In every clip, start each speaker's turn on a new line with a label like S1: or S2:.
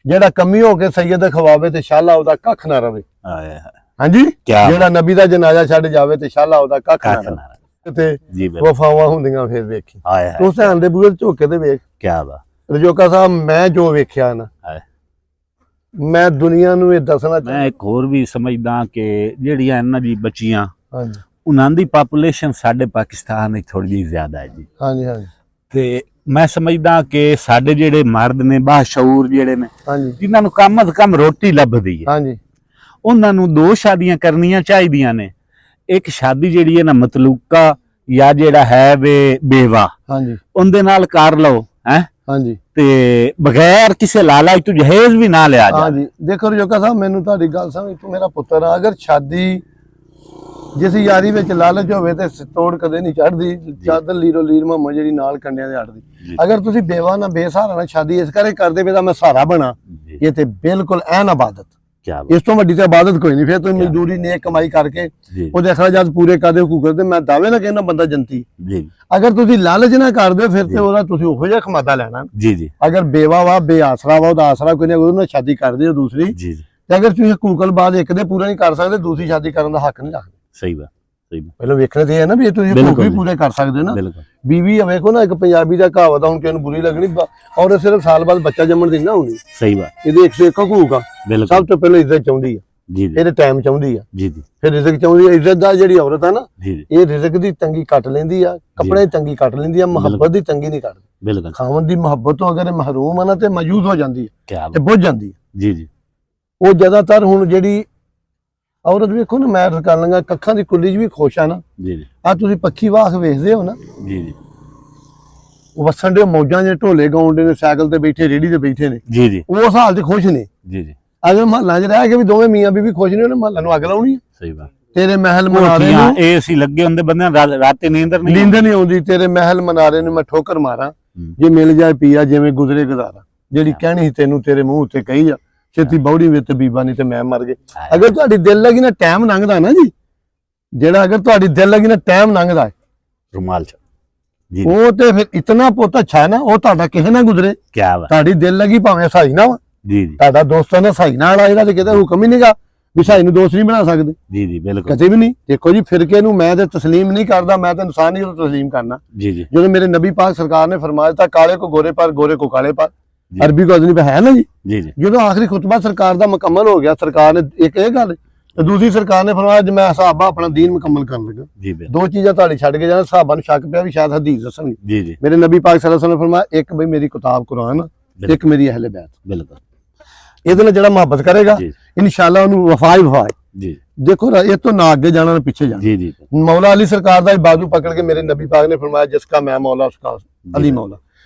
S1: ਜਿਹੜਾ ਕਮੀ ਹੋ ਕੇ ਸੈयद ਖਵਾਵੇ ਤੇ ਸ਼ਾਲਾ ਉਹਦਾ ਕੱਖ ਨਾ ਰਵੇ। ਹਾਂਜੀ, ਜਿਹੜਾ ਨਬੀ ਦਾ ਜਨਾਜ਼ਾ ਛੱਡ ਜਾਵੇ ਤੇ ਸ਼ਾਲਾ ਉਹਦਾ ਕੱਖ ਨਾ ਰਵੇ ਤੇ ਵਫਾਵਾਂ ਹੁੰਦੀਆਂ ਫਿਰ ਵੇਖੀ। ਹੁਸੈਨ ਦੇ ਬੂਹੇ ਝੋਕੇ ਤੇ ਵੇਖ ਕਿਆ ਵਾ ਰਜੋਕਾ ਸਾਹਿਬ, ਮੈਂ ਜੋ ਵੇਖਿਆ ਨਾ ਮੈਂ ਦੁਨੀਆ ਨੂੰ ਇਹ ਦੱਸਣਾ।
S2: ਮੈਂ ਇੱਕ ਹੋਰ ਵੀ ਸਮਝਦਾ ਕਿ ਜਿਹੜੀਆਂ ਇਹਨਾਂ ਦੀ ਬੱਚੀਆਂ
S1: ਹਾਂਜੀ
S2: ਉਹਨਾਂ ਦੀ ਪਾਪੂਲੇਸ਼ਨ ਸਾਡੇ ਪਾਕਿਸਤਾਨ ਵਿੱਚ ਥੋੜੀ ਜਿਹੀ ਜ਼ਿਆਦਾ ਹੈ ਜੀ।
S1: ਹਾਂਜੀ ਹਾਂਜੀ।
S2: ਤੇ ਮੈਂ ਸਮਝਦਾ ਕਿ ਸਾਡੇ ਜਿਹੜੇ ਮਰਦ ਨੇ ਬਾਸ਼ਊਰ ਜਿਹੜੇ ਨੇ ਜਿਨ੍ਹਾਂ ਨੂੰ ਕਮ ਅਜ਼ ਕਮ ਰੋਟੀ ਲੱਭਦੀ ਹੈ
S1: ਹਾਂਜੀ
S2: ਉਹਨਾਂ ਨੂੰ 2 ਸ਼ਾਦੀਆਂ ਕਰਨੀਆਂ ਚਾਹੀਦੀਆਂ ਨੇ। ਇੱਕ ਸ਼ਾਦੀ ਜਿਹੜੀ ਹੈ ਨਾ ਮਤਲੂਕਾ ਜਾਂ ਜਿਹੜਾ ਹੈ ਵੇ ਬੇਵਾ,
S1: ਹਾਂਜੀ
S2: ਉਹਦੇ ਨਾਲ ਕਰ ਲਓ ਹੈ
S1: ਹਾਂਜੀ,
S2: ਤੇ ਬਗੈਰ ਕਿਸੇ ਲਾਲਚ ਤੋਂ ਜਹੇਜ਼ ਵੀ ਨਾ ਲਿਆ ਜਾ।
S1: ਹਾਂਜੀ ਦੇਖੋ ਰਜੋਕਾ ਸਾਹਿਬ, ਮੈਨੂੰ ਤੁਹਾਡੀ ਗੱਲ ਸਮਝ, ਤੂੰ ਮੇਰਾ ਪੁੱਤਰ ਆ। ਅਗਰ ਸ਼ਾਦੀ ਜਿਸ ਯਾਰੀ ਵਿੱਚ ਲਾਲਚ ਹੋਵੇ ਤੇ ਤੋੜ ਕਦੇ ਨਹੀਂ ਚੜਦੀ। ਚਾਦਰ ਲੀਰੋ ਲੀਰ ਮਹੰਮਦ ਜਿਹੜੀ ਨਾਲ ਕੰਡਿਆਂ ਦੇ ਅੜਦੀ। ਅਗਰ ਤੁਸੀਂ ਬੇਵਾ ਨਾ ਬੇਸਹਾਰਾ ਨਾ ਸ਼ਾਦੀ ਇਸ ਕਰਕੇ ਕਰਦੇ ਪਏ ਤਾਂ ਮੈਂ ਸਹਾਰਾ ਬਣਾ, ਇਹ ਤੇ ਬਿਲਕੁਲ ਐਨ ਇਬਾਦਤ। ਇਸ ਤੋਂ ਵੱਡੀ ਤੇ ਇਬਾਦਤ ਕੋਈ ਨਹੀਂ। ਫਿਰ ਤੁਸੀਂ ਮਜ਼ਦੂਰੀ ਨੇਕ ਕਮਾਈ ਕਰਕੇ ਉਹਦੇ ਅਖਰਾਜਾਤ ਪੂਰੇ ਕਰਦੇ ਹਕੂਕ ਦੇ, ਮੈਂ ਦਾਅਵੇ ਨਾ ਕਹਿੰਦਾ ਬੰਦਾ ਜੰਤੀ। ਅਗਰ ਤੁਸੀਂ ਲਾਲਚ ਨਾ ਕਰਦੇ ਫਿਰ ਤੇ ਉਹਦਾ ਤੁਸੀਂ ਉਹੋ ਜਿਹਾ ਖਮਾਦਾ ਲੈਣਾ ਜੀ ਜੀ। ਅਗਰ ਬੇਵਾ ਵਾ ਬੇਆਸਰਾ ਵਾ, ਉਹਦਾ ਆਸਰਾ ਕੋਈ ਨਹੀਂ, ਉਹਦੇ ਨਾਲ ਸ਼ਾਦੀ ਕਰਦੇ ਹੋ ਦੂਸਰੀ ਜੀ। ਤੇ ਅਗਰ ਤੁਸੀਂ ਹਕੂਕਲ ਬਾਅਦ ਇੱਕ ਦੇ ਪੂਰਾ ਨਹੀਂ ਕਰ ਸਕਦੇ, ਦੂਸਰੀ ਸ਼ਾਦੀ ਕਰਨ ਦਾ ਹੱਕ ਨਹੀਂ ਰੱਖਦੇ। ਸਹੀ ਬਾਤ, ਸਹੀ ਬਾਤ। ਪਹਿਲਾਂ ਵੇਖਣਾ ਤੇ ਹੈ ਨਾ ਵੀ ਤੁਸੀਂ ਹਕੂਕ ਵੀ ਪੂਰੇ ਕਰ ਸਕਦੇ ਹੋ ਨਾ। ਬੀਵੀ ਵੇਖੋ ਨਾ, ਇੱਕ ਪੰਜਾਬੀ ਦਾ ਕਹਾਵਤ ਆ, ਹੁਣ ਕਿਸੇ ਨੂੰ ਬੁਰੀ ਲੱਗਣੀ, ਔਰ ਸਿਰਫ ਸਾਲ ਬਾਅਦ ਬੱਚਾ ਜੰਮਣ ਦੀ ਨਾ ਹੋਣੀ। ਸਹੀ ਬਾਤ। ਇਹਦੇ 101 ਹਕੂਕ ਆ। ਸਭ ਤੋਂ ਪਹਿਲਾਂ ਇੱਜ਼ਤ ਚਾਹੁੰਦੀ ਆ ਜੀ, ਇਹਦੇ ਟਾਈਮ ਚਾਹੁੰਦੀ ਆ ਜੀ ਜੀ। ਫਿਰ ਰਿਜ਼ਕ ਚਾਹੁੰਦੀ ਆ। ਇੱਜ਼ਤ ਦਾ ਜਿਹੜੀ ਔਰਤ ਆ ਨਾ, ਇਹ ਰਿਜ਼ਕ ਦੀ ਤੰਗੀ ਕੱਟ ਲੈਂਦੀ ਆ, ਕੱਪੜੇ ਦੀ ਤੰਗੀ ਕੱਟ ਲੈਂਦੀ ਆ, ਮੁਹੱਬਤ ਦੀ ਤੰਗੀ ਨਹੀਂ ਕੱਟਦੀ। ਬਿਲਕੁਲ। ਖਾਵਨ ਦੀ ਮੁਹੱਬਤ ਤੋਂ ਅਗਰ ਮਹਰੂਮ ਆ ਨਾ ਤੇ ਮਾਯੂਸ ਹੋ ਜਾਂਦੀ ਹੈ ਤੇ ਬੁੱਝ ਜਾਂਦੀ ਹੈ ਜੀ ਜੀ। ਉਹ ਜ਼ਿਆਦਾਤਰ ਹੁਣ ਜਿਹੜੀ ਔਰਤ ਵੇਖੋ ਨਾ, ਮੈਂ ਕਰ ਲਾਂਗਾ ਕੱਖਾਂ ਦੀ ਕੁੱਲੀ 'ਚ ਵੀ ਖੁਸ਼ ਆ ਨਾ ਜੀ। ਆ ਤੁਸੀਂ ਪੱਖੀ ਵਾਖ ਵੇਖਦੇ ਹੋ ਨਾ ਜੀ ਜੀ, ਵਸਣ ਦੇ ਮੌਜਾਂ ਦੇ ਢੋਲੇ ਗਾਉਂਦੇ ਨੇ, ਸਾਈਕਲ ਤੇ ਬੈਠੇ, ਰੇੜੀ ਤੇ ਬੈਠੇ ਨੇ ਜੀ ਜੀ, ਉਸ ਹਾਲ 'ਚ ਖੁਸ਼ ਨੇ ਜੀ ਜੀ। ਅਗਰ ਮਹੱਲਾ 'ਚ ਰਹਿ ਕੇ ਵੀ ਦੋਵੇਂ ਮੀਆਂ ਬੀਬੀ ਖੁਸ਼ ਨੇ, ਉਹਨੇ ਮਹੱਲਾ ਨੂੰ ਅੱਗ ਲਾਉਣੀ ਹੈ। ਸਹੀ ਬਾਤ। ਤੇਰੇ ਮਹਿਲ ਮਨਾਰੇ ਨੂੰ
S2: ਇਹ ਅਸੀਂ ਲੱਗੇ ਹੁੰਦੇ ਬੰਦੇ ਰਾਤੇ ਨੀਂਦਰ
S1: ਨਹੀਂ ਆਉਂਦੀ, ਤੇਰੇ ਮਹਿਲ ਮਨਾਰੇ ਨੂੰ ਮੈਂ ਠੋਕਰ ਮਾਰਾਂ, ਜੇ ਮਿਲ ਜਾਏ ਪੀਆ ਜਿਵੇਂ ਗੁਜ਼ਰੇ ਗੁਜ਼ਾਰਾ। ਜਿਹੜੀ ਕਹਿਣੀ ਤੈਨੂੰ ਤੇਰੇ ਮੂੰਹ ਉੱਤੇ ਕਹੀ ਆ, ਛੇਤੀ ਬੌੜੀ ਵਿੱਚ ਬੀਬਾ ਨਹੀਂ ਤੇ ਮੈਂ ਮਰ ਗਏ। ਅਗਰ ਤੁਹਾਡੀ ਦਿਲ ਲੱਗੀ ਨਾ, ਟਾਈਮ ਲੰਘਦਾ ਨਾ ਜੀ, ਜਿਹੜਾ ਅਗਰ ਤੁਹਾਡੀ ਦਿਲ ਲੱਗੀ ਨਾ, ਟਾਈਮ ਲੰਘਦਾ ਹੈ ਰੁਮਾਲ ਚ, ਉਹ ਤੇ ਫਿਰ ਇਤਨਾ ਪੁੱਤ ਅੱਛਾ ਹੈ ਨਾ, ਉਹ ਤੁਹਾਡਾ ਕਿਸੇ ਨਾ ਗੁਜ਼ਰੇ। ਤੁਹਾਡੀ ਦਿਲ ਲੱਗੀ ਭਾਵੇਂ ਸਹਾਈ ਨਾ ਵਾ ਜੀ ਜੀ, ਤੁਹਾਡਾ ਦੋਸਤਾਂ ਨੇ ਸਹਾਈ ਨਾਲ ਆਏਗਾ ਤੇ ਕਿਤੇ ਹੁਕਮ ਹੀ ਨਹੀਂਗਾ ਵੀ ਸਹਾਈ ਨੂੰ ਦੋਸਤ ਨਹੀਂ ਬਣਾ ਸਕਦੇ ਜੀ ਜੀ। ਬਿਲਕੁਲ, ਕਦੇ ਵੀ ਨਹੀਂ। ਦੇਖੋ ਜੀ, ਫਿਰਕੇ ਨੂੰ ਮੈਂ ਤੇ ਤਸਲੀਮ ਨਹੀਂ ਕਰਦਾ, ਮੈਂ ਤਾਂ ਇਨਸਾਨ ਹੀ ਤਸਲੀਮ ਕਰਨਾ ਜੀ ਜੀ। ਜਦੋਂ ਮੇਰੇ ਨਬੀ ਪਾਕ ਸਰਕਾਰ ਨੇ ਫਰਮਾਇਆ ਦਿੱਤਾ, ਕਾਲੇ ਕੋ ਗੋਰੇ ਪਰ, ਗੋਰੇ ਕੋ ਕਾਲੇ ਪਰ, ਅਰਬੀ ਕੋ ਅਜਨਬੀ ਹੈ ਨਾ ਜੀ ਜੀ ਜੀ। ਜਦੋਂ ਆਖਰੀ ਖੁਤਬਾ ਸਰਕਾਰ ਦਾ ਮੁਕੰਮਲ ਹੋ ਗਿਆ, ਸਰਕਾਰ ਨੇ ਇੱਕ ਇਹ ਗੱਲ ਤੇ ਦੂਸਰੀ ਸਰਕਾਰ ਨੇ ਫਰਮਾਇਆ ਜੇ ਮੈਂ ਸਹਾਬਾ ਆਪਣਾ ਦੀਨ ਮੁਕੰਮਲ ਕਰਨ ਲੱਗਾ ਜੀ। ਦੋ ਚੀਜ਼ਾਂ ਤੁਹਾਡੀ ਛੱਡ ਕੇ ਜਾਣਾ। ਸਹਾਬਾ ਨੂੰ ਸ਼ੱਕ ਪਿਆ ਵੀ ਸ਼ਾਇਦ ਹਦੀਸ ਦੱਸਣਗੇ ਜੀ ਜੀ। ਮੇਰੇ ਨਬੀ ਪਾਕ ਸੱਲੱਲਾਹੁ ਅਲੈਹਿ ਵਸੱਲਮ ਨੇ ਫਰਮਾਇਆ, ਇੱਕ ਬਈ ਮੇਰੀ ਕਿਤਾਬ ਕੁਰਾਨ, ਇੱਕ ਮੇਰੀ ਅਹਿਲੇ ਬੈਤ। ਬਿਲਕੁਲ। ਇਹਦੇ ਨਾਲ ਜਿਹੜਾ ਮੁਹੱਬਤ ਕਰੇਗਾ ਇਨਸ਼ਾਅੱਲਾ ਉਹਨੂੰ ਵਫਾ ਹੀ ਵਫਾ ਜੀ। ਦੇਖੋ ਇਹ ਤੋਂ ਨਾ ਅੱਗੇ ਜਾਣਾ ਨਾ ਪਿੱਛੇ ਜਾਣਾ ਜੀ ਜੀ। ਮੌਲਾ ਅਲੀ ਸਰਕਾਰ ਦਾ ਬਾਜ਼ੂ ਪਕੜ ਕੇ ਮੇਰੇ ਨਬੀ ਪਾਕ ਨੇ ਫਰਮਾਇਆ, ਜਿਸਕਾ ਮੈਂ ਮੌਲਾ ਉਸਕਾ ਅਲੀ ਮੌਲਾ।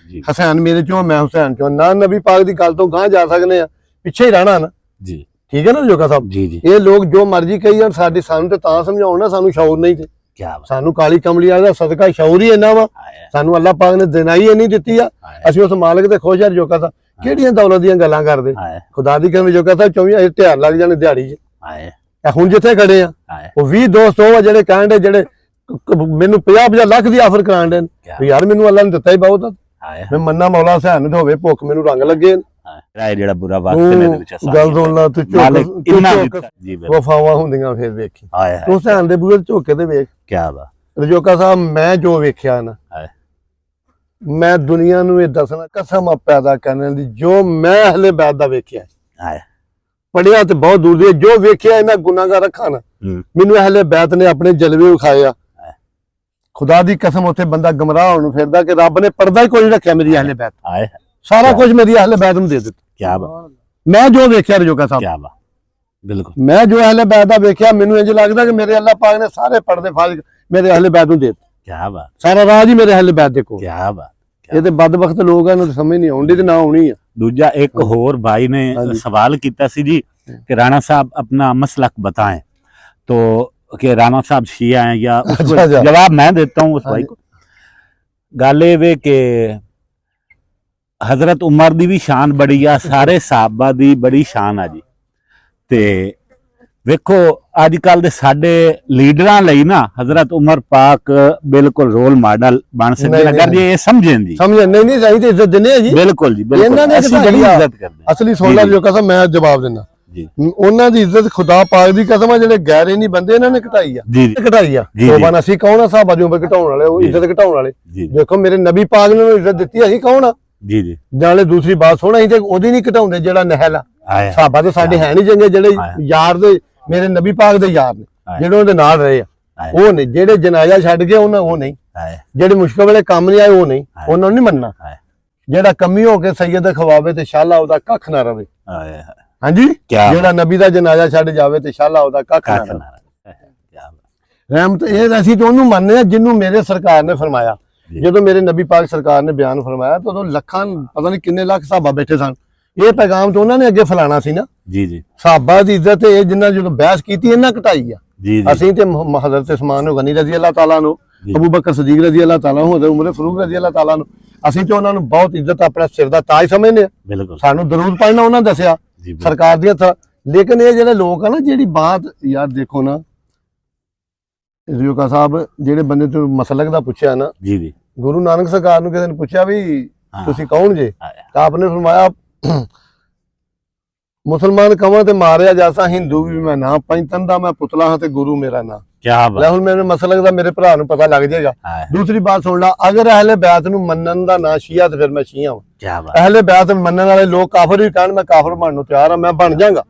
S1: ਹਸੈਨ ਮੇਰੇ ਚੋਂ, ਮੈਂ ਹੁਸੈਨ ਚੋਂ। ਨਾ ਨਬੀ ਪਾਕ ਦੀ ਗੱਲ ਤੋਂ ਗਾਂ ਜਾ ਸਕਦੇ ਆ, ਪਿੱਛੇ ਹੀ ਰਹਿਣਾ ਨਾ ਜੀ। ਠੀਕ ਹੈ ਨਾ ਜੋਗਾ ਸਾਹਿਬ ਜੀ ਜੀ। ਇਹ ਲੋਕ ਜੋ ਮਰਜ਼ੀ ਕਹੀ ਜਾਣ, ਸਾਡੀ ਸਾਨੂੰ ਤੇ ਤਾਂ ਸਮਝਾਉਣ ਨਾ, ਸਾਨੂੰ ਸ਼ੌਰ ਨਹੀਂ ਤੇ ਸਾਨੂੰ ਕਾਲੀ ਕਮਲੀ ਵਾਲੇ ਦਾ ਸਦਕਾ ਸ਼ੌਰ ਹੀ ਇੰਨਾ ਵਾ, ਸਾਨੂੰ ਅੱਲਾਹ ਪਾਕ ਨੇ ਦਿਨਾਈ ਇੰਨੀ ਦਿੱਤੀ ਆ। ਅਸੀਂ ਉਸ ਮਾਲਕ ਤੇ ਖੁਸ਼ ਆ ਜੋਗਾ ਸਾਹਿਬ। ਕਿਹੜੀਆਂ ਦੌਲਤ ਦੀਆਂ ਗੱਲਾਂ ਕਰਦੇ, ਖੁਦਾ ਦੀ ਕਸਮ ਜੋਗਾ ਸਾਹਿਬ। 24 ਤਿਉਹਾਰ ਲੱਗ ਜਾਣੇ ਦਿਹਾੜੀ 'ਚ। ਹੁਣ ਜਿੱਥੇ ਖੜੇ ਆ ਉਹ 20 ਦੋਸਤ ਉਹ ਜਿਹੜੇ ਕਹਿਣ ਦੇ, ਜਿਹੜੇ ਮੈਨੂੰ 50-50 ਲੱਖ ਦੀ ਆਫਰ ਕਰਾਣ ਦੇ ਯਾਰ, ਮੈਨੂੰ ਅੱਲਾਹ ਨੇ ਦਿੱਤਾ ਹੀ ਬਹੁਤ, ਮੈਂ ਮੰਨਾ ਮੌਲਾ ਹੁਸੈਨ ਤੇ ਹੋਵੇ, ਭੁੱਖ ਮੈਨੂੰ ਰੰਗ ਲੱਗੇ।
S2: ਜਿਹੜਾ ਬੁਰਾ ਵਕਤ ਨੇ ਦੇ ਵਿੱਚ
S1: ਗੱਲ ਸੁਣ ਲਾ ਤੂੰ, ਵਫਾਵਾਂ ਹੁੰਦੀਆਂ ਫਿਰ ਵੇਖੀ। ਹੁਸੈਨ ਦੇ ਬੂਹੇ ਝੋਕੇ ਤੇ ਵੇਖ ਕਿਆ ਵਾ ਰਜੋਕਾ ਸਾਹਿਬ। ਮੈਂ ਜੋ ਵੇਖਿਆ ਨਾ, ਮੈਂ ਦੁਨੀਆ ਨੂੰ ਇਹ ਦੱਸਣਾ, ਕਸਮ ਪੈਦਾ ਕਰਨ ਦੀ, ਜੋ ਮੈਂ ਅਹਲੇ ਬੈਤ ਦਾ ਵੇਖਿਆ, ਪੜਿਆ ਤੇ ਬਹੁਤ ਦੂਰ ਦੀ, ਜੋ ਵੇਖਿਆ ਇਹਨਾਂ ਗੁਨਾਹਗਾਰ ਅੱਖਾਂ ਨਾਲ, ਮੈਨੂੰ ਅਹਲੇ ਬੈਤ ਨੇ ਆਪਣੇ ਜਲਵੇ ਵਿਖਾਏ ਆ। ਖੁਦਾ ਦੀ ਕਸਮ, ਉੱਥੇ ਬੰਦਾ ਗਮਰਾਹ ਹੋਣ ਨੂੰ ਫਿਰਦਾ ਕਿ ਰੱਬ ਨੇ ਪਰਦਾ ਹੀ ਕੋਈ ਨਹੀਂ ਰੱਖਿਆ ਮੇਰੀ ਅਹਲੇ ਬੈਤ, ਸਾਰਾ ਕੁਝ ਮੇਰੀ ਅਹਲੇ ਬੈਤ ਨੂੰ ਦੇ ਦਿੱਤਾ। ਕਿਆ ਬਾਤ। ਮੈਂ ਜੋ ਵੇਖਿਆ ਰਜੋਕਾ ਸਾਹਿਬ, ਕਿਆ ਬਾਤ। ਬਿਲਕੁਲ, ਮੈਂ ਜੋ ਅਹਲੇ ਬੈਤ ਦਾ ਵੇਖਿਆ, ਮੈਨੂੰ ਇੰਜ ਲੱਗਦਾ ਕਿ ਮੇਰੇ ਅੱਲਾਹ ਪਾਕ ਨੇ ਸਾਰੇ ਪਰਦੇ ਫਾਜ਼ ਮੇਰੇ ਅਹਲੇ ਬੈਤ ਨੂੰ ਦੇ ਦਿੱਤੇ। ਕਿਆ ਬਾਤ। ਸਾਰਾ ਰਾਜ ਹੀ ਮੇਰੇ ਅਹਲੇ ਬੈਤ ਦੇ ਕੋਲ। ਕਿਆ ਬਾਤ। ਇਹ ਤੇ ਬਦਬਖਤ ਲੋਕ ਆ, ਇਹਨੂੰ ਸਮਝ ਨਹੀਂ ਆਉਂਦੀ ਤੇ ਨਾ ਆਉਣੀ ਆ।
S2: ਦੂਜਾ ਇੱਕ ਹੋਰ ਭਾਈ ਨੇ ਸਵਾਲ ਕੀਤਾ ਸੀ ਜੀ कि राणा साहब अपना मसलक बताएं, तो कि राणा साहब शिया हैं या जवाब मैं देता हूँ उस भाई को। गल ये कि हजरत उमर दी भी शान बड़ी आ, सारे साहबा दी बड़ी शान आ जी। ते ਵੇਖੋ ਅੱਜ ਕੱਲ ਦੇ ਸਾਡੇ ਲੀਡਰਾਂ ਲਈ ਨਾ ਹਜ਼ਰਤ ਉਮਰ ਪਾਕ ਬਿਲਕੁਲ ਰੋਲ ਮਾਡਲ ਬਣ ਸਕਦੇ ਅਗਰ ਜੇ ਇਹ ਸਮਝਣ ਜੀ
S1: ਸਮਝਣ ਨਹੀਂ ਸਹੀ ਤੇ ਇੱਜ਼ਤ ਦਿੰਦੇ ਆ ਜੀ
S2: ਬਿਲਕੁਲ ਜੀ ਬਿਲਕੁਲ
S1: ਇਹਨਾਂ ਨੇ
S2: ਅਸੀਂ ਬੜੀ ਇੱਜ਼ਤ ਕਰਦੇ ਹਾਂ
S1: ਅਸਲੀ ਸੋਲਾ ਜੋ ਕਸਮ ਮੈਂ ਜਵਾਬ ਦਿੰਦਾ
S2: ਜੀ
S1: ਉਹਨਾਂ ਦੀ ਇੱਜ਼ਤ ਖੁਦਾ ਪਾਕ ਦੀ ਕਸਮ ਆ ਜਿਹੜੇ ਗੈਰ ਨਹੀਂ ਬੰਦੇ ਇਹਨਾਂ ਨੇ ਘਟਾਈ ਆ
S2: ਜੀ
S1: ਘਟਾਈ ਆ ਤੋਬਾ ਅਸੀਂ ਕੌਣ ਆ ਸਾਹਬਾ ਦੀ ਉਮਰ ਘਟਾਉਣ ਵਾਲੇ ਉਹ ਇੱਜ਼ਤ ਘਟਾਉਣ ਵਾਲੇ ਦੇਖੋ ਮੇਰੇ ਨਬੀ ਪਾਕ ਨੇ ਇੱਜ਼ਤ ਦਿੱਤੀ ਅਸੀਂ ਕੌਣ ਆ
S2: ਜੀ ਜੀ
S1: ਨਾਲੇ ਦੂਸਰੀ ਬਾਤ ਸੁਣ ਅਸੀਂ ਤੇ ਉਹਦੀ ਨਹੀਂ ਘਟਾਉਂਦੇ ਜਿਹੜਾ ਨਹਿਲ ਆ ਸਾਹਬਾ ਤੇ ਸਾਡੇ ਹੈ ਨਹੀਂ ਚੰਗੇ ਜਿਹੜੇ ਯਾਰ ਦੇ ਮੇਰੇ ਨਬੀ ਪਾਕ ਦੇ ਯਾਰ ਨੇ ਜਿਹੜੇ ਉਹਦੇ ਨਾਲ ਰਹੇ ਆ ਉਹ ਨੇ ਜਿਹੜੇ ਜਨਾਜ਼ਾ ਛੱਡ ਗਏ ਉਹਨਾਂ ਉਹ ਨਹੀਂ ਜਿਹੜੇ ਮੁਸ਼ਕਲ ਵੇਲੇ ਕੰਮ ਨਹੀਂ ਆਏ ਉਹ ਨਹੀਂ ਉਹਨਾਂ ਨੂੰ ਨਹੀਂ ਮੰਨਣਾ ਜਿਹੜਾ ਕਮੀ ਹੋ ਕੇ ਸੈਯਦ ਖਵਾਵੇ ਤੇ ਸ਼ਾਲਾ ਉਹਦਾ ਕੱਖ ਨਾ ਰਵੇ ਹਾਂਜੀ ਜਿਹੜਾ ਨਬੀ ਦਾ ਜਨਾਜ਼ਾ ਛੱਡ ਜਾਵੇ ਤੇ ਸ਼ਾਲਾ ਉਹਦਾ ਕੱਖ ਨਾ ਰਵੇ ਰਹਿਮਤ ਇਹ ਅਸੀਂ ਤਾਂ ਉਹਨੂੰ ਮੰਨਦੇ ਆ ਜਿਹਨੂੰ ਮੇਰੇ ਸਰਕਾਰ ਨੇ ਫਰਮਾਇਆ ਜਦੋਂ ਮੇਰੇ ਨਬੀ ਪਾਕ ਸਰਕਾਰ ਨੇ ਬਿਆਨ ਫਰਮਾਇਆ ਤਾਂ ਉਦੋਂ ਲੱਖਾਂ ਪਤਾ ਨਹੀਂ ਕਿੰਨੇ ਲੱਖ ਸਾਹਬਾ ਬੈਠੇ ਸਨ ਇਹ ਪੈਗਾਮ ਤਾਂ ਉਹਨਾਂ ਨੇ ਅੱਗੇ ਫੈਲਾਣਾ ਸੀ ਨਾ ਜੀ ਜੀ ਸਾਹਬਾ ਦੀ ਇੱਜ਼ਤ ਇਹ ਜਿੰਨਾ ਜਦੋਂ ਬਹਿਸ ਕੀਤੀ ਇਹਨਾਂ ਘਟਾਈ ਆ ਅਸੀਂ ਤੇ ਹਜ਼ਰਤ ਉਸਮਾਨ ਗਨੀ ਰਜ਼ੀ ਅੱਲਾਹ ਤਾਲਾ ਨੂੰ ਅਬੂ ਬਕਰ ਸਦੀਕ ਰਜ਼ੀ ਅੱਲਾਹ ਤਾਲਾ ਨੂੰ ਹਜ਼ਰਤ ਉਮਰ ਫਾਰੂਕ ਰਜ਼ੀ ਅੱਲਾਹ ਤਾਲਾ ਨੂੰ ਅਸੀਂ ਤੇ ਉਹਨਾਂ ਨੂੰ ਬਹੁਤ ਇੱਜ਼ਤ ਆਪਣਾ ਸਿਰ ਦਾ ਤਾਜ ਸਮਝਦੇ ਆ ਸਾਨੂੰ ਦਰੂਦ ਪੜ੍ਹਨਾ ਉਹਨਾਂ ਦੱਸਿਆ ਸਰਕਾਰ ਦੀਆਂ ਲੇਕਿਨ ਇਹ ਜਿਹੜੇ ਲੋਕ ਆ ਨਾ ਜਿਹੜੀ ਬਾਤ ਯਾਰ ਦੇਖੋ ਨਾ ਰਿਓਕਾ ਸਾਹਿਬ ਜਿਹੜੇ ਬੰਦੇ ਤੋਂ ਮਸਲਕ ਦਾ ਪੁੱਛਿਆ ਨਾ ਜੀ ਜੀ ਗੁਰੂ ਨਾਨਕ ਸਰਕਾਰ ਨੂੰ ਕਿਸੇ ਨੇ ਪੁੱਛਿਆ ਵੀ ਤੁਸੀਂ ਕੌਣ ਜੇ ਤਾਂ ਆਪਨੇ ਫਰਮਾਇਆ ਮੁਸਲਮਾਨ ਕਵਾਂ ਤੇ ਮਾਰਿਆ ਜਾਸਾ ਹਿੰਦੂ ਵੀ ਮੈਂ ਨਾ ਪੰਜਤਨ ਦਾ ਮੈਂ ਪੁਤਲਾ ਹਾਂ ਤੇ ਗੁਰੂ ਮੇਰਾ ਨਾਂ ਕਿਆ ਬਾਤ ਹੁਣ ਮੇਰੇ ਮਸਲਕ ਦਾ ਮੇਰੇ ਭਰਾ ਨੂੰ ਪਤਾ ਲੱਗ ਜਾਏਗਾ ਦੂਸਰੀ ਬਾਤ ਸੁਣ ਲਾ ਅਗਰ ਅਹਲੇ ਬੈਤ ਨੂੰ ਮੰਨਣ ਦਾ ਨਾਂ ਸ਼ੀਆ ਤੇ ਫਿਰ ਮੈਂ ਸ਼ੀਆ ਹਾਂ ਕਿਆ ਬਾਤ ਅਹਲੇ ਬੈਤ ਨੂੰ ਮੰਨਣ ਵਾਲੇ ਲੋਕ ਕਾਫਰ ਵੀ ਕਹਿਣ ਮੈਂ ਕਾਫਰ ਬਣਨ ਨੂੰ ਤਿਆਰ ਹਾਂ ਮੈਂ ਬਣ ਜਾਵਾਂਗਾ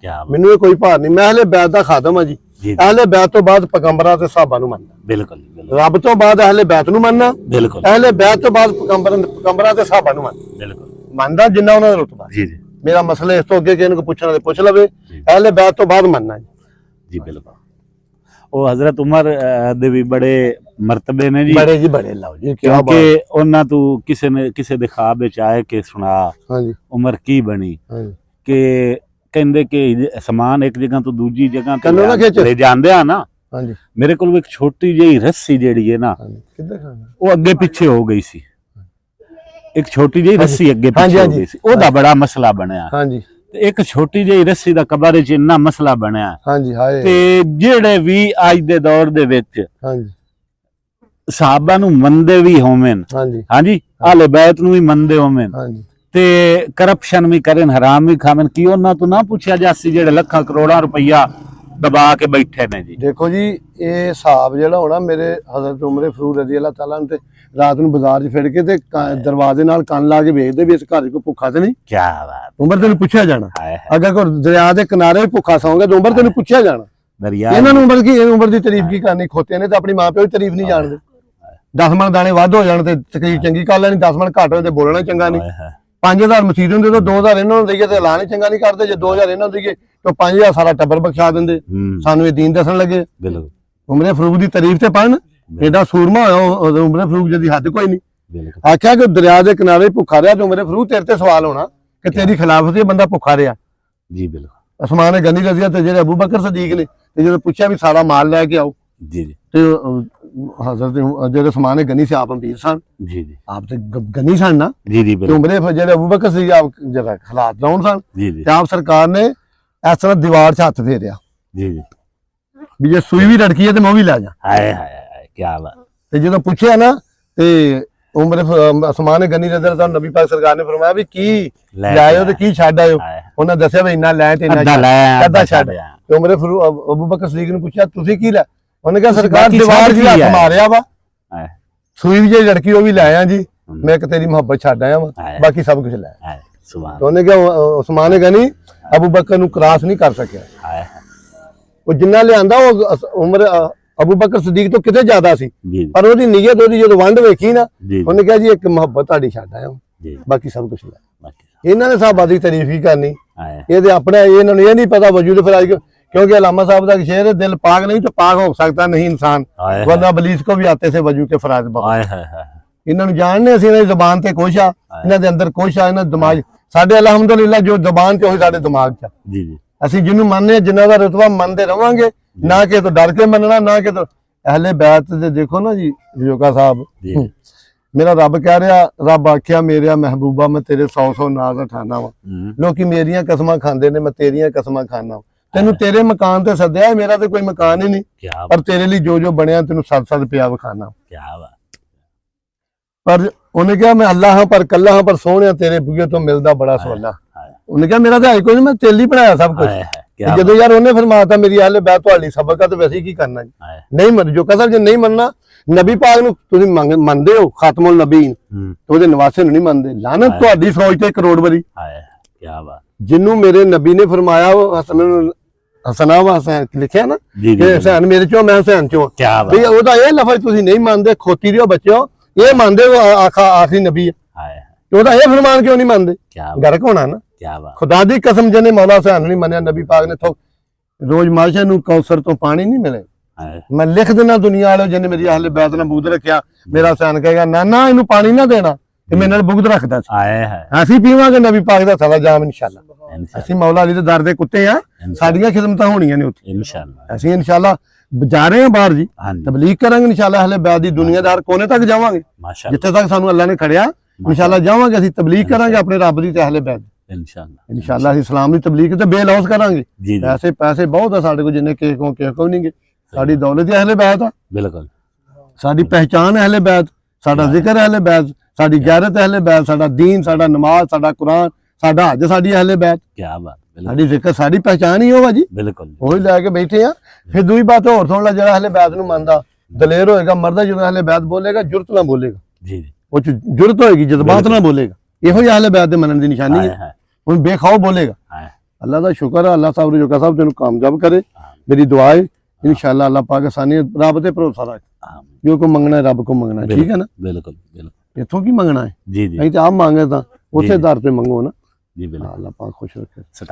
S1: ਕਿਆ ਮੈਨੂੰ ਇਹ ਕੋਈ ਭਾਰ ਨਹੀਂ ਮੈਂ ਅਹਲੇ ਬੈਤ ਦਾ ਖਾਦਮ ਹਾਂ ਜੀ ਅਹਲੇ ਬੈਤ ਤੋਂ ਬਾਅਦ ਪੈਗੰਬਰਾਂ ਤੇ ਸਾਹਬਾਂ ਨੂੰ ਮੰਨਣਾ ਬਿਲਕੁਲ ਰੱਬ ਤੋਂ ਬਾਅਦ ਅਹਲੇ ਬੈਤ ਨੂੰ ਮੰਨਣਾ ਬਿਲਕੁਲ ਅਹਲੇ ਬੈਤ ਤੋਂ ਬਾਅਦ ਪੈਗੰਬਰਾਂ ਤੇ ਸਾਹਬਾਂ ਨੂੰ ਮੰਨਣਾ ਬਿਲਕੁਲ ਮੰਨਦਾ ਜਿੰਨਾ ਉਹਨਾਂ ਦਾ ਰੁਤਬਾ ਜੀ ਜੀ ਮੇਰਾ ਮਸਲਾ ਇਸ ਤੋਂ ਅੱਗੇ ਕਿਸੇ ਨੂੰ ਪੁੱਛਣਾ ਤੇ ਪੁੱਛ ਲਵੇ ਅਹਲੇ ਬੈਤ ਤੋਂ ਬਾਅਦ ਮੰਨਣਾ ਜੀ ਬਿਲਕੁਲ
S2: ਉਹ ਹਜ਼ਰਤ ਉਮਰ ਦੇ ਵੀ ਬੜੇ ਮਰਤਬੇ ਨੇ ਜੀ
S1: ਬੜੇ ਜੀ ਬੜੇ ਲਓ ਜੀ
S2: ਕਿਉਂਕਿ ਉਹਨਾਂ ਤੋਂ ਕਿਸੇ ਦੇ ਖਾਬ ਵਿੱਚ ਆਏ ਕਿ ਸੁਣਾ ਹਾਂਜੀ ਉਮਰ ਕੀ ਬਣੀ ਕਿ ਕਹਿੰਦੇ ਕਿ ਸਮਾਨ ਇੱਕ ਜਗ੍ਹਾ ਤੋਂ ਦੂਜੀ ਜਗ੍ਹਾ ਤੇ ਲੈ ਜਾਂਦੇ ਆ ਨਾ ਹਾਂਜੀ ਮੇਰੇ ਕੋਲ ਇੱਕ ਛੋਟੀ ਜਿਹੀ ਰੱਸੀ ਜਿਹੜੀ ਹੈ ਨਾ ਕਿੱਧਰ ਖਾਣਾ ਉਹ ਅੱਗੇ ਪਿੱਛੇ ਹੋ ਗਈ ਸੀ ਇੱਕ ਛੋਟੀ ਜਿਹੀ ਰੱਸੀ ਅੱਗੇ ਪਿੱਛੇ ਹੋ ਗਈ ਸੀ ਉਹਦਾ ਬੜਾ ਮਸਲਾ ਬਣਿਆ ਹਾਂਜੀ ਤੇ ਇੱਕ ਛੋਟੀ ਜਿਹੀ ਰੱਸੀ ਦਾ ਕਬਰ ਚ ਇੰਨਾ ਮਸਲਾ ਬਣਿਆ ਹਾਂਜੀ ਹਾਏ ਤੇ ਜਿਹੜੇ ਵੀ ਅੱਜ ਦੇ ਦੌਰ ਦੇ ਵਿੱਚ ਹਾਂਜੀ ਸਾਹਬਾਂ ਨੂੰ ਮੰਨਦੇ ਵੀ ਹੋਵਨ ਹਾਂਜੀ ਹਾਂਜੀ ਆਲੇ ਬੈਤ ਨੂੰ ਵੀ ਮੰਨਦੇ ਹੋਵਨ ਹਾਂਜੀ ਤੇ ਕਰਪਸ਼ਨ ਵੀ ਕਰਨ ਹਰਾਮ ਵੀ ਖਾਵਨ ਕੀ ਉਹਨਾਂ ਤੋਂ ਨਾ ਪੁੱਛਿਆ ਜਾਸੀ ਜਿਹੜੇ ਲੱਖਾਂ ਕਰੋੜਾਂ ਰੁਪਈਆ ਦਬਾ ਕੇ ਬੈਠੇ ਨੇ ਜੀ
S1: ਦੇਖੋ ਜੀ ਇਹ ਹਿਸਾਬ ਜਿਹੜਾ ਹੋਣਾ ਮੇਰੇ ਹਜ਼ਰਤ ਉਮਰ ਫਾਰੂਕ ਰਜ਼ੀ ਅੱਲਾਹ ਤਾਲਾ ਨੂੰ ਤੇ ਰਾਤ ਨੂੰ ਬਾਜ਼ਾਰ 'ਚ ਫਿਰ ਕੇ ਤੇ ਦਰਵਾਜ਼ੇ ਨਾਲ ਕੰਨ ਲਾ ਕੇ ਵੇਖਦੇ ਵੀ ਇਸ ਘਰ 'ਚ ਕੋਈ ਭੁੱਖਾ ਤੇ ਨਹੀਂ ਕੀ ਬਾਤ ਉਮਰ ਤੈਨੂੰ ਪੁੱਛਿਆ ਜਾਣਾ ਅਗਰ ਕੋਈ ਦਰਿਆ ਦੇ ਕਿਨਾਰੇ ਭੁੱਖਾ ਸੌਂਗੇ ਤਾਂ ਉਮਰ ਤੈਨੂੰ ਪੁੱਛਿਆ ਜਾਣਾ ਇਹਨਾਂ ਨੂੰ ਉਮਰ ਕੀ ਉਮਰ ਦੀ ਤਾਰੀਫ ਕੀ ਕਰਨੀ ਖੋਤੇ ਨੇ ਤਾਂ ਆਪਣੀ ਮਾਂ ਪਿਓ ਦੀ ਤਾਰੀਫ ਨਹੀਂ ਜਾਣਦੇ 10 ਮਣ ਦਾਣੇ ਵੱਧ ਹੋ ਜਾਣ ਤੇ ਤਕਲੀਫ ਚੰਗੀ ਕਰ ਲੈਣੀ 10 ਮਣ ਘੱਟ ਹੋਏ ਤੇ ਬੋਲਣਾ ਚੰਗਾ ਨਹੀਂ 5000 ਮਸੀਤ ਹੁੰਦੇ ਤਾਂ 2000 ਇਹਨਾਂ ਨੂੰ ਦਈਏ ਤੇ ਐਲਾਨ ਹੀ ਚੰਗਾ ਨਹੀਂ ਕਰਦੇ ਜੇ 2000 ਇਹਨਾਂ ਨੂੰ ਦਈਏ ਤਾਂ 5000 ਸਾਰਾ ਟੱਬਰ ਬਖਸ਼ਾ ਦਿੰਦੇ ਸਾਨੂੰ ਇਹ ਦੀਨ ਦੱਸਣ ਲੱਗੇ ਉਮਰੇ ਫਾਰੂਕ ਦੀ ਤਾਰੀਫ ਤੇ ਪੜਨ ਐਡਾ ਸੂਰਮਾ ਹੋਇਆ ਉਮਰੇ ਫਾਰੂਕ ਜਿਹਦੀ ਹੱਦ ਕੋਈ ਨਹੀਂ ਆਖਿਆ ਕਿ ਦਰਿਆ ਦੇ ਕਿਨਾਰੇ ਭੁੱਖਾ ਰਿਹਾ ਤੇ ਉਮਰੇ ਫਾਰੂਕ ਤੇਰੇ ਤੇ ਸਵਾਲ ਹੋਣਾ ਕਿ ਤੇਰੀ ਖਿਲਾਫਤ ਇਹ ਬੰਦਾ ਭੁੱਖਾ ਰਿਹਾ ਜੀ ਬਿਲਕੁਲ ਉਸਮਾਨ ਗਨੀ ਰਜ਼ੀ ਤੇ ਜਿਹੜੇ ਅਬੂ ਬਕਰ ਸਦੀਕ ਨੇ ਤੇ ਜਦੋਂ ਪੁੱਛਿਆ ਵੀ ਸਾਰਾ ਮਾਲ ਲੈ ਕੇ ਆਓ ਜੀ ਜੀ ਤੇ ਹਜ਼ਰਤ ਜਿਹੜੇ ਉਸਮਾਨ ਗਨੀ ਸੀ ਆਪ ਅਮੀਰ ਸਨ ਜੀ ਜੀ ਆਪ ਤੇ ਗਨੀ ਸਨ ਨਾ ਜੀ ਜੀ ਬਿਲਕੁਲ ਉਮਰੇ ਜਿਹੜੇ ਅਬੂ ਬਕਰ ਸੀ ਆਪ ਜਰਾ ਹਾਲਾਤ ਡਾਊਨ ਸਨ ਤੇ ਆਪ ਸਰਕਾਰ ਨੇ ਇਸ ਤਰ੍ਹਾਂ ਦੀਵਾਰ 'ਚ ਹੱਥ ਫੇਰਿਆ ਜੀ ਜੀ ਵੀ ਜੇ ਸੂਈ ਵੀ ਰੜਕੀ ਹੈ ਤੇ ਮੈਂ ਉਹ ਵੀ ਲੈ ਜਾ ਹਾਏ ਹਾਏ ਕੀ ਬਾਤ ਤੇ ਜਦੋਂ ਪੁੱਛਿਆ ਨਾ ਤੇ ਉਮਰ ਉਸਮਾਨ ਗਨੀ ਰਜ਼ੀ ਅੱਲਾਹ ਨਬੀ ਪਾਕ ਸਰਕਾਰ ਨੇ ਫਰਮਾਇਆ ਵੀ ਕੀ ਲੈ ਆਇਓ ਤੇ ਕੀ ਛੱਡ ਆਇਓ ਉਹਨਾਂ ਦੱਸਿਆ ਵੀ ਇੰਨਾ ਲੈ ਤੇ ਇੰਨਾ ਛੱਡ ਤੇ ਉਮਰ ਅਬੂ ਬਕਰ ਸਦੀਕ ਨੂੰ ਪੁੱਛਿਆ ਤੁਸੀਂ ਕੀ ਲੈ ਉਹਨੇ ਕਿਹਾ ਸਰਕਾਰ ਦੀਵਾਰ ਜੀ ਹੱਥ ਮਾਰਿਆ ਵਾ ਸੂਈ ਵੀ ਜਿਹੜੀ ਲੜਕੀ ਉਹ ਵੀ ਲੈ ਆਇਆ ਜੀ ਮੈਂ ਕਿ ਤੇਰੀ ਮੁਹੱਬਤ ਛੱਡ ਆਇਆ ਵਾ ਬਾਕੀ ਸਭ ਕੁਝ ਲੈ ਉਹਨੇ ਕਿਹਾ ਉਸਮਾਨ ਗਨੀ ਅਬੂ ਬਕਰ ਨੂੰ ਕਰਾਸ ਨਹੀਂ ਕਰ ਸਕਿਆ ਉਹ ਜਿੰਨਾ ਲਿਆਂਦਾ ਉਹ ਉਮਰ ਅਬੂ ਬਕਰ ਸਦੀਕ ਤੋਂ ਕਿਤੇ ਜ਼ਿਆਦਾ ਸੀ ਪਰ ਉਹਦੀ ਨੀਅਤ ਉਹਦੀ ਜਦੋਂ ਵੰਡ ਵੇਖੀ ਨਾ ਉਹਨੇ ਕਿਹਾ ਜੀ ਇੱਕ ਮੁਹੱਬਤ ਤੁਹਾਡੀ ਛੱਡ ਆਇਆ ਬਾਕੀ ਸਭ ਕੁਝ ਲੈ ਇਹਨਾਂ ਨੇ ਸਾਹਬਾਂ ਦੀ ਤਾਰੀਫ ਹੀ ਕਰਨੀ ਇਹਦੇ ਆਪਣੇ ਇਹਨਾਂ ਨੂੰ ਇਹ ਨਹੀਂ ਪਤਾ ਵਜੂਦ ਫਿਰ ਅੱਜ क्योंकि अलामा साहब का शेर है दिल पाक नहीं तो पाक हो सकता नहीं इंसान वरना बलीस को भी आते से वजू के फराज इन्होंने जानने असीं इन्हां दी ज़बान ते कुछ आ इन्हां दे अंदर कुछ आ इन्हां दिमाग साडे अल्हम्दुलिल्लाह जो ज़बान ते ओही साडे दिमाग च जी जी असीं जिन्नू मनने जिन्हां दा रुतबा मनदे रहांगे ना कि तो डर के मनना ना कि तो अहले बैत दे देखो ना जी जोका साहब मेरा रब कह रहा रब आख्या मेरा महबूबा मैं तेरे 100 नाज उठाना वा लोकी मेरियां कसमां खांदे ने मैं तेरियां कसमां खाना ਤੈਨੂੰ ਤੇਰੇ ਮਕਾਨ ਤੇ ਸੱਦਿਆ, ਮੇਰਾ ਤੇ ਕੋਈ ਮਕਾਨ ਹੀ ਨਹੀਂ,
S2: क्या
S1: ਪਰ ਤੇਰੇ ਲਈ ਜੋ ਜੋ ਬਣਿਆ ਤੈਨੂੰ ਸੱਤ ਪਿਆ ਵਿਖਾਣਾ।
S2: क्या बात
S1: ਪਰ ਉਹਨੇ ਕਿਹਾ ਮੈਂ ਅੱਲਾ ਹਾਂ ਪਰ ਕੱਲਾ ਹਾਂ, ਪਰ ਸੋਹਣਿਆ ਤੇਰੇ ਬੁਗੇ ਤੋਂ ਮਿਲਦਾ ਬੜਾ ਸੋਹਣਾ। ਉਹਨੇ ਕਿਹਾ ਮੇਰਾ ਤਾਂ ਹੈ ਕੋਈ ਨਹੀਂ, ਮੈਂ ਤੇਲ ਹੀ ਬਣਾਇਆ ਸਭ ਕੁਝ।
S2: क्या
S1: ਜਦੋਂ ਯਾਰ ਉਹਨੇ ਫਰਮਾਤਾ ਮੇਰੀ ਅਹਲੇ ਬੈਤ ਤੁਹਾਡੀ ਸਬਕ ਆ, ਤੇ ਵੈਸੇ ਕੀ ਕਰਨਾ ਜੀ। ਨਹੀਂ ਮੰਨ ਜੋ ਕਸਰ ਜੇ ਨਹੀਂ ਮੰਨਣਾ, ਨਬੀ ਪਾਕ ਨੂੰ ਤੁਸੀਂ ਮੰਨਦੇ ਹੋ ਖਾਤਮੁਲ ਨਬੀਨ, ਤੇ ਉਹਦੇ ਨਵਾਸੇ ਨੂੰ ਨਹੀਂ ਮੰਨਦੇ। ਲਾਨਤ ਤੁਹਾਡੀ ਸੋਚ ਤੇ ਕਰੋੜ ਵਾਰੀ।
S2: क्या बात
S1: ਜਿੰਨੂੰ ਮੇਰੇ ਨਬੀ ਨੇ ਫਰਮਾਇਆ ਉਹ ਹਸਨਾ ਵਾ ਹਸੈਨ ਲਿਖਿਆ ਨਾ
S2: जी
S1: ਕਿ ਹਸੈਨ ਮੇਰੇ ਚੋਂ ਮੈਂ ਹਸੈਨ ਚੋਂ।
S2: क्या
S1: ਵੀ
S2: बात
S1: ਉਹਦਾ ਇਹ ਲਫ਼ਜ਼ ਤੁਸੀਂ ਨਹੀਂ ਮੰਨਦੇ, ਖੋਤੀ ਰਿਓ ਬੱਚਿਓ, ਇਹ ਮੰਨਦੇ ਹੋ ਆਖਰੀ ਨਬੀ ਹੈ, ਉਹਦਾ ਇਹ ਫਰਮਾਨ ਕਿਉਂ ਨਹੀਂ ਮੰਨਦੇ?
S2: क्या
S1: ਗਰਕ ਹੋਣਾ ਨਾ।
S2: क्या बात
S1: ਖੁਦਾ ਦੀ ਕਸਮ ਜਿਹਨੇ ਮੌਲਾ ਹਸੈਨ ਨਹੀਂ ਮੰਨਿਆ, ਨਬੀ ਪਾਕ ਨੇ ਥੋ ਰੋਜ਼ ਮਾਸ਼ਾ ਨੂੰ ਕੌਸਰ ਤੋਂ ਪਾਣੀ ਨਹੀਂ ਮਿਲੇ। ਮੈਂ ਲਿਖ ਦੇਣਾ ਦੁਨੀਆ ਵਾਲੇ ਜਿਹਨੇ ਮੇਰੀ ਅਹਲੇ ਬੈਤ ਨਾਲ ਬੁਗਦ ਰੱਖਿਆ, ਮੇਰਾ ਹਸੈਨ ਕਹੇਗਾ ਨਾ ਨਾ ਇਹਨੂੰ ਪਾਣੀ ਨਾ ਦੇਣਾ, ਤੇ ਮੇਰੇ ਨਾਲ ਬੁਗਦ ਰੱਖਦਾ ਸੀ। ਅਸੀਂ ਪੀਵਾਂਗੇ ਨਬੀ ਪਾਕ ਦਾ ਸਾਰਾ ਜਾਮ ਇਨਸ਼ਾਅੱਲਾ। ਅਸੀਂ ਮੌਲਾ ਅਲੀ ਦੇ ਦਰ ਦੇ ਕੁੱਤੇ ਆ, ਸਾਡੀਆਂ ਖਿਦਮਤਾਂ ਹੋਣੀਆਂ ਨੇ ਉੱਥੇ
S2: इंशाल्लाह।
S1: ਅਸੀਂ ਇਨਸ਼ਾਅੱਲਾ ਜਾ ਰਹੇ ਹਾਂ ਬਾਹਰ ਜੀ, ਤਬਲੀਗ ਕਰਾਂਗੇ ਇਨਸ਼ਾਅੱਲਾ, ਅਹਲੇ ਬੈਤ ਦੀ ਦੁਨੀਆ ਦੇ ਹਰ ਕੋਨੇ ਤੱਕ ਜਾਵਾਂਗੇ,
S2: माशाल्लाह
S1: ਜਿੱਥੇ ਤੱਕ ਸਾਨੂੰ ਅੱਲਾ ਨੇ ਖੜਿਆ ਇਨਸ਼ਾਅੱਲਾ ਜਾਵਾਂਗੇ। ਅਸੀਂ ਤਬਲੀਗ ਕਰਾਂਗੇ ਆਪਣੇ ਰੱਬ ਦੀ ਤੇ ਅਹਲੇ ਬੈਤ ਦੀ
S2: इंशाल्लाह।
S1: ਇਨਸ਼ਾਅੱਲਾ। ਅਸੀਂ ਇਸਲਾਮ ਦੀ ਤਬਲੀਗ ਤੇ ਬੇਲੌਸ ਕਰਾਂਗੇ।
S2: जी जी
S1: ਪੈਸੇ ਬਹੁਤ ਆ ਸਾਡੇ ਕੋਲ, ਜਿੰਨੇ ਕਿਸੇ ਕੋ ਨਹੀਂਗੇ। ਸਾਡੀ ਦੌਲਤ ਹੀ ਅਹਲੇ ਬੈਤ ਆ,
S2: बिल्कुल
S1: ਸਾਡੀ ਪਹਿਚਾਨ ਅਹਲੇ ਬੈਤ, ਸਾਡਾ ਜ਼ਿਕਰ ਅਹਲੇ ਬੈਤ, ਸਾਡੀ ਗੈਰਤ ਅਹਲੇ ਬੈਤ, ਸਾਡਾ ਦੀਨ, ਸਾਡਾ ਨਮਾਜ਼, ਸਾਡਾ ਕੁਰਾਨ, ਸਾਡਾ ਹਜ ਸਾਡੀ ਅਹਲੇ ਬੈਤ,
S2: क्या बात बिल्कुल
S1: ਸਾਡੀ ਜ਼ਿਕਰ, ਸਾਡੀ ਪਹਿਚਾਨ ਹੀ ਉਹ ਆ ਜੀ।
S2: बिल्कुल
S1: ਉਹੀ ਲੈ ਕੇ ਬੈਠੇ ਆ। ਫਿਰ ਦੂਜੀ ਬਾਤ ਹੋਰ ਸੁਣ ਲੈ, ਜਿਹੜਾ ਅਹਲੇ ਬੈਤ ਨੂੰ ਮੰਨਦਾ ਦਲੇਰ ਹੋਏਗਾ, ਮਰਦਾ ਜਦੋਂ ਅਹਲੇ ਬੈਤ ਬੋਲੇਗਾ ਜੁਰਤ ਨਾਲ ਬੋਲੇਗਾ,
S2: जी
S1: ਉਹ ਚ ਜੁਰਤ ਹੋਏਗੀ, ਜਜ਼ਬਾਤ ਨਾਲ ਬੋਲੇਗਾ। ਇਹੋ ਹੀ ਅਹਲੇ ਬੈਤ ਦੇ ਮੰਨਣ ਦੀ ਨਿਸ਼ਾਨੀ ਹੈ। ਹੁਣ ਬੇਖੌਫ ਬੋਲੇਗਾ। ਅੱਲਾ ਦਾ ਸ਼ੁਕਰ ਹੈ, ਅੱਲਾ ਸਾਹਿਬ ਰਜ਼ੂਕਾ ਸਾਹਿਬ ਤੈਨੂੰ ਕਾਮਯਾਬ ਕਰੇ। ਮੇਰੀ ਦੁਆ ਹੈ इंशाअल्लाह अल्लाह पाकिस्तानी रब ते भरोसा रख, जो को मंगना है रब को मंगना है, ठीक है ना।
S2: बिल्कुल बिल्कुल
S1: इथों की मंगना है
S2: जी जी,
S1: नहीं तो आप मांगे तो उसे दर पे मंगो ना।
S2: जी बिल्कुल,
S1: अल्लाह पाक खुश रखे।